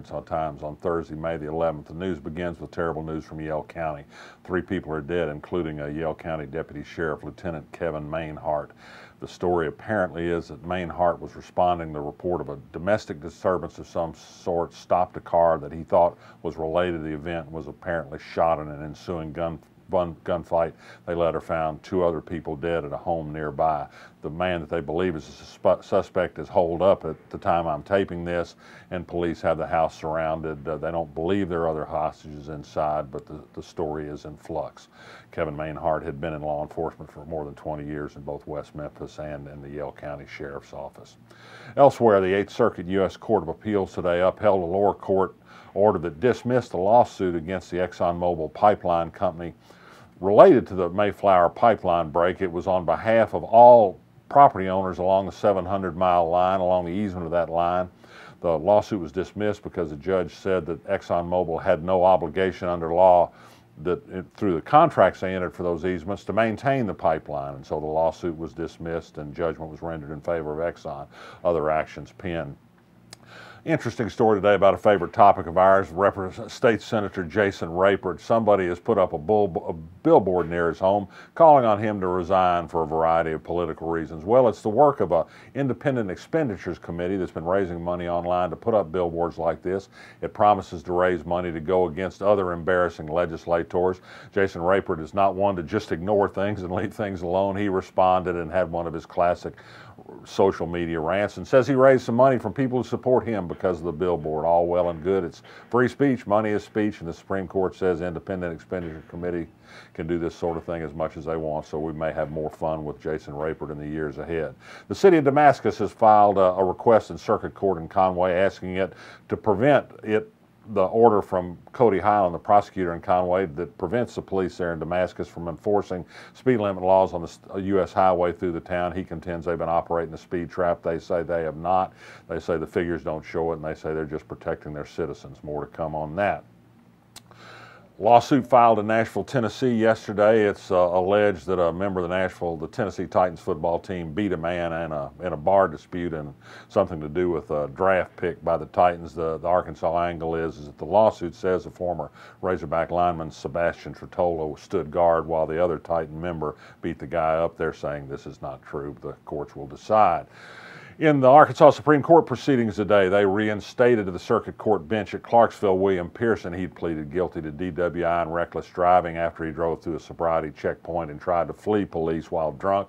Arkansas Times on Thursday, May the 11th. The news begins with terrible news from Yell County. 3 people are dead, including a Yell County Deputy Sheriff, Lieutenant Kevin Mainhart. The story apparently is that Mainhart was responding to the report of a domestic disturbance of some sort, stopped a car that he thought was related to the event, and was apparently shot in an ensuing gunfight. They later found 2 other people dead at a home nearby. The man that they believe is a suspect is holed up at the time I'm taping this, and police have the house surrounded. They don't believe there are other hostages inside, but the story is in flux. Kevin Mainhart had been in law enforcement for more than 20 years in both West Memphis and in the Yell County Sheriff's Office. Elsewhere, the 8th Circuit U.S. Court of Appeals today upheld a lower court order that dismissed a lawsuit against the ExxonMobil pipeline company related to the Mayflower pipeline break. It was on behalf of all property owners along the 700-mile line, along the easement of that line. The lawsuit was dismissed because the judge said that ExxonMobil had no obligation under law through the contracts they entered for those easements to maintain the pipeline. And so the lawsuit was dismissed and judgment was rendered in favor of Exxon. Other actions penned. Interesting story today about a favorite topic of ours, State Senator Jason Rapert. Somebody has put up a billboard near his home calling on him to resign for a variety of political reasons. Well, it's the work of an independent expenditures committee that's been raising money online to put up billboards like this. It promises to raise money to go against other embarrassing legislators. Jason Rapert is not one to just ignore things and leave things alone. He responded and had one of his classic social media rants and says he raised some money from people who support him because of the billboard. All well and good. It's free speech. Money is speech, and the Supreme Court says independent expenditure committee can do this sort of thing as much as they want, so we may have more fun with Jason Rapert in the years ahead. The city of Damascus has filed a request in circuit court in Conway asking it to prevent the order from Cody Highland, the prosecutor in Conway, that prevents the police there in Damascus from enforcing speed limit laws on the U.S. highway through the town. He contends they've been operating the speed trap. They say they have not. They say the figures don't show it, and they say they're just protecting their citizens. More to come on that. Lawsuit filed in Nashville, Tennessee yesterday. It's alleged that a member of the Tennessee Titans football team beat a man in a bar dispute, and something to do with a draft pick by the Titans. The Arkansas angle is that the lawsuit says the former Razorback lineman Sebastian Trotolo stood guard while the other Titan member beat the guy up. They're saying this is not true. The courts will decide. In the Arkansas Supreme Court proceedings today, they reinstated to the circuit court bench at Clarksville William Pearson. He'd pleaded guilty to DWI and reckless driving after he drove through a sobriety checkpoint and tried to flee police while drunk.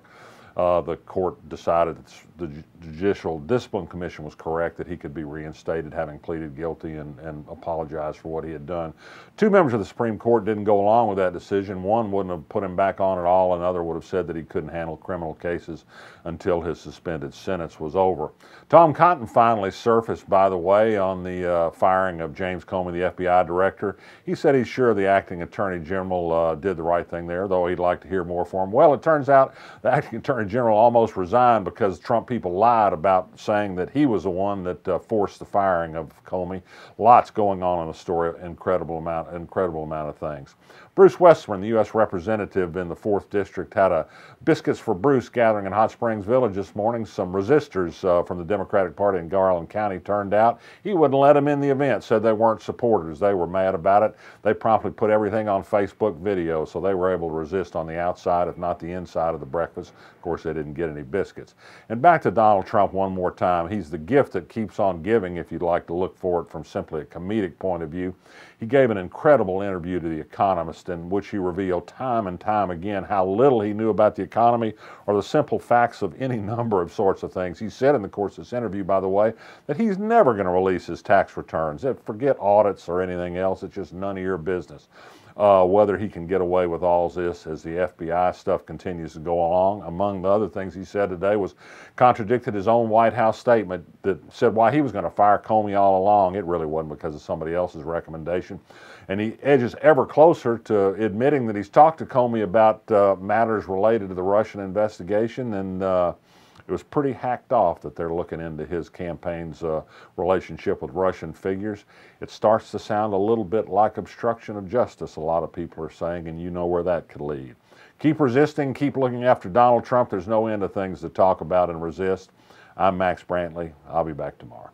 The court decided that the Judicial Discipline Commission was correct, that he could be reinstated having pleaded guilty and apologized for what he had done. 2 members of the Supreme Court didn't go along with that decision. One wouldn't have put him back on at all. Another would have said that he couldn't handle criminal cases until his suspended sentence was over. Tom Cotton finally surfaced, by the way, on the firing of James Comey, the FBI director. He said he's sure the acting attorney general did the right thing there, though he'd like to hear more from him. Well, it turns out the acting attorney general almost resigned because Trump people lied about saying that he was the one that forced the firing of Comey. Lots going on in the story, incredible amount of things. Bruce Westerman, the U.S. representative in the 4th District, had a Biscuits for Bruce gathering in Hot Springs Village this morning. Some resistors from the Democratic Party in Garland County turned out. He wouldn't let them in the event, said they weren't supporters. They were mad about it. They promptly put everything on Facebook video, so they were able to resist on the outside, if not the inside of the breakfast. Of course, they didn't get any biscuits. And back to Donald Trump one more time. He's the gift that keeps on giving, if you'd like to look for it from simply a comedic point of view. He gave an incredible interview to The Economist in which he revealed time and time again how little he knew about the economy or the simple facts of any number of sorts of things. He said in the course of this interview, by the way, that he's never going to release his tax returns. Forget audits or anything else. It's just none of your business. Whether he can get away with all this as the FBI stuff continues to go along. Among the other things he said today was contradicted his own White House statement that said why he was going to fire Comey all along. It really wasn't because of somebody else's recommendation. And he edges ever closer to admitting that he's talked to Comey about matters related to the Russian investigation, and it was pretty hacked off that they're looking into his campaign's relationship with Russian figures. It starts to sound a little bit like obstruction of justice, a lot of people are saying, and you know where that could lead. Keep resisting, keep looking after Donald Trump. There's no end of things to talk about and resist. I'm Max Brantley. I'll be back tomorrow.